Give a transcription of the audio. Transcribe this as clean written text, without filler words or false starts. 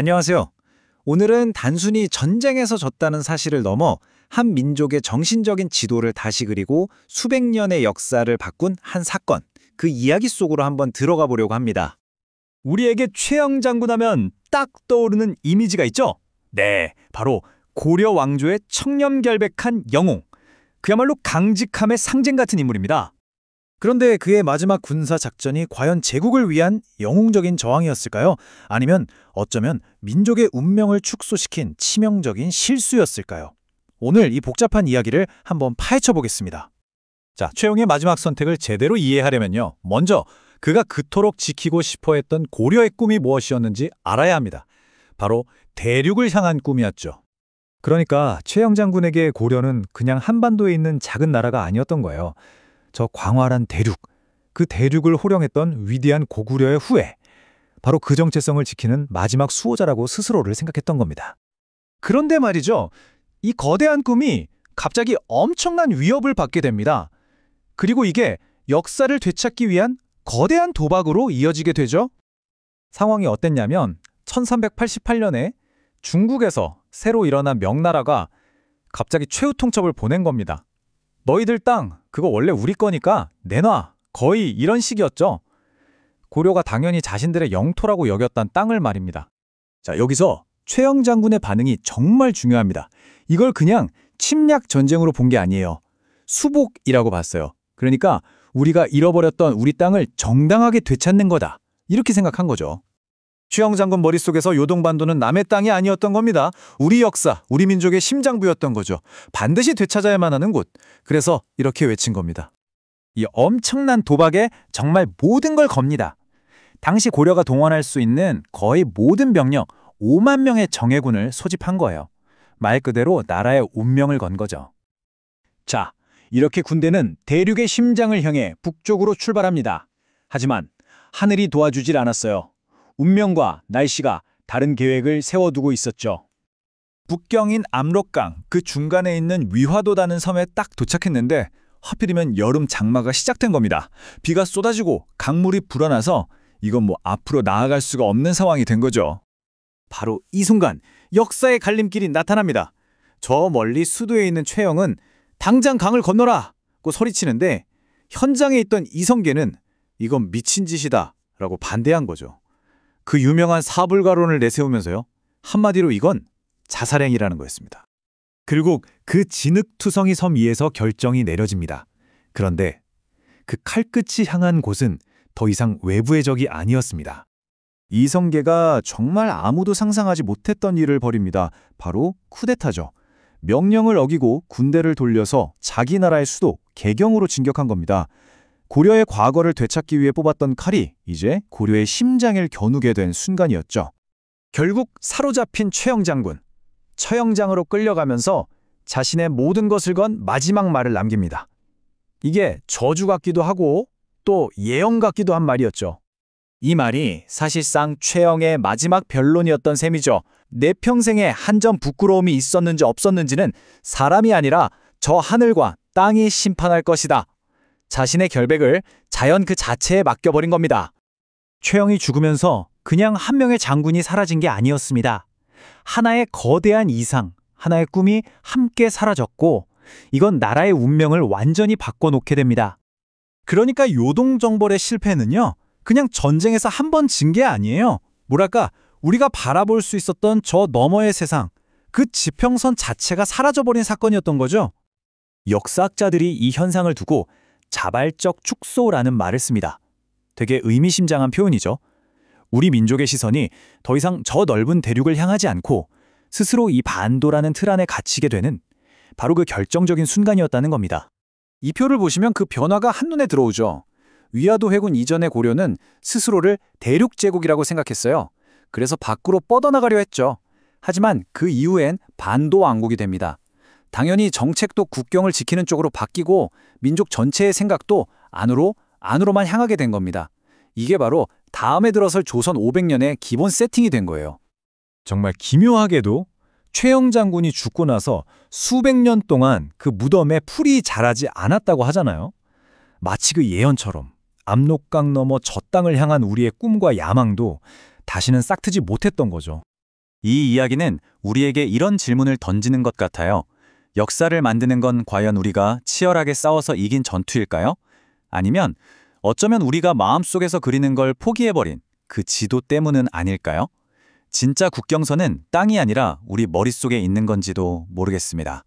안녕하세요. 오늘은 단순히 전쟁에서 졌다는 사실을 넘어 한 민족의 정신적인 지도를 다시 그리고 수백 년의 역사를 바꾼 한 사건, 그 이야기 속으로 한번 들어가 보려고 합니다. 우리에게 최영 장군 하면 딱 떠오르는 이미지가 있죠? 네, 바로 고려 왕조의 청렴결백한 영웅. 그야말로 강직함의 상징 같은 인물입니다. 그런데 그의 마지막 군사 작전이 과연 제국을 위한 영웅적인 저항이었을까요? 아니면 어쩌면 민족의 운명을 축소시킨 치명적인 실수였을까요? 오늘 이 복잡한 이야기를 한번 파헤쳐 보겠습니다. 자, 최영의 마지막 선택을 제대로 이해하려면요. 먼저 그가 그토록 지키고 싶어 했던 고려의 꿈이 무엇이었는지 알아야 합니다. 바로 대륙을 향한 꿈이었죠. 그러니까 최영 장군에게 고려는 그냥 한반도에 있는 작은 나라가 아니었던 거예요. 저 광활한 대륙, 그 대륙을 호령했던 위대한 고구려의 후예, 바로 그 정체성을 지키는 마지막 수호자라고 스스로를 생각했던 겁니다. 그런데 말이죠. 이 거대한 꿈이 갑자기 엄청난 위협을 받게 됩니다. 그리고 이게 역사를 되찾기 위한 거대한 도박으로 이어지게 되죠. 상황이 어땠냐면 1388년에 중국에서 새로 일어난 명나라가 갑자기 최후 통첩을 보낸 겁니다. 너희들 땅, 그거 원래 우리 거니까 내놔. 거의 이런 식이었죠. 고려가 당연히 자신들의 영토라고 여겼던 땅을 말입니다. 자, 여기서 최영 장군의 반응이 정말 중요합니다. 이걸 그냥 침략 전쟁으로 본 게 아니에요. 수복이라고 봤어요. 그러니까 우리가 잃어버렸던 우리 땅을 정당하게 되찾는 거다. 이렇게 생각한 거죠. 최영 장군 머릿속에서 요동반도는 남의 땅이 아니었던 겁니다. 우리 역사, 우리 민족의 심장부였던 거죠. 반드시 되찾아야만 하는 곳. 그래서 이렇게 외친 겁니다. 이 엄청난 도박에 정말 모든 걸 겁니다. 당시 고려가 동원할 수 있는 거의 모든 병력 5만 명의 정예군을 소집한 거예요. 말 그대로 나라의 운명을 건 거죠. 자, 이렇게 군대는 대륙의 심장을 향해 북쪽으로 출발합니다. 하지만 하늘이 도와주질 않았어요. 운명과 날씨가 다른 계획을 세워두고 있었죠. 북경인 압록강 그 중간에 있는 위화도라는 섬에 딱 도착했는데 하필이면 여름 장마가 시작된 겁니다. 비가 쏟아지고 강물이 불어나서 이건 앞으로 나아갈 수가 없는 상황이 된 거죠. 바로 이 순간 역사의 갈림길이 나타납니다. 저 멀리 수도에 있는 최영은 당장 강을 건너라! 고 소리치는데 현장에 있던 이성계는 이건 미친 짓이다 라고 반대한 거죠. 그 유명한 사불가론을 내세우면서요. 한마디로 이건 자살행위라는 거였습니다. 결국 그 진흙투성이 섬 위에서 결정이 내려집니다. 그런데 그 칼끝이 향한 곳은 더 이상 외부의 적이 아니었습니다. 이성계가 정말 아무도 상상하지 못했던 일을 벌입니다. 바로 쿠데타죠. 명령을 어기고 군대를 돌려서 자기 나라의 수도 개경으로 진격한 겁니다. 고려의 과거를 되찾기 위해 뽑았던 칼이 이제 고려의 심장을 겨누게 된 순간이었죠. 결국 사로잡힌 최영 장군, 처형장으로 끌려가면서 자신의 모든 것을 건 마지막 말을 남깁니다. 이게 저주 같기도 하고 또 예언 같기도 한 말이었죠. 이 말이 사실상 최영의 마지막 변론이었던 셈이죠. 내 평생에 한 점 부끄러움이 있었는지 없었는지는 사람이 아니라 저 하늘과 땅이 심판할 것이다. 자신의 결백을 자연 그 자체에 맡겨버린 겁니다. 최영이 죽으면서 그냥 한 명의 장군이 사라진 게 아니었습니다. 하나의 거대한 이상, 하나의 꿈이 함께 사라졌고 이건 나라의 운명을 완전히 바꿔놓게 됩니다. 그러니까 요동정벌의 실패는요. 그냥 전쟁에서 한 번 진 게 아니에요. 뭐랄까 우리가 바라볼 수 있었던 저 너머의 세상, 그 지평선 자체가 사라져버린 사건이었던 거죠. 역사학자들이 이 현상을 두고 자발적 축소라는 말을 씁니다. 되게 의미심장한 표현이죠. 우리 민족의 시선이 더 이상 저 넓은 대륙을 향하지 않고 스스로 이 반도라는 틀 안에 갇히게 되는 바로 그 결정적인 순간이었다는 겁니다. 이 표를 보시면 그 변화가 한눈에 들어오죠. 위화도 회군 이전의 고려는 스스로를 대륙제국이라고 생각했어요. 그래서 밖으로 뻗어나가려 했죠. 하지만 그 이후엔 반도 왕국이 됩니다. 당연히 정책도 국경을 지키는 쪽으로 바뀌고 민족 전체의 생각도 안으로만 향하게 된 겁니다. 이게 바로 다음에 들어설 조선 500년의 기본 세팅이 된 거예요. 정말 기묘하게도 최영 장군이 죽고 나서 수백 년 동안 그 무덤에 풀이 자라지 않았다고 하잖아요. 마치 그 예언처럼 압록강 너머 저 땅을 향한 우리의 꿈과 야망도 다시는 싹트지 못했던 거죠. 이 이야기는 우리에게 이런 질문을 던지는 것 같아요. 역사를 만드는 건 과연 우리가 치열하게 싸워서 이긴 전투일까요? 아니면 어쩌면 우리가 마음속에서 그리는 걸 포기해버린 그 지도 때문은 아닐까요? 진짜 국경선은 땅이 아니라 우리 머릿속에 있는 건지도 모르겠습니다.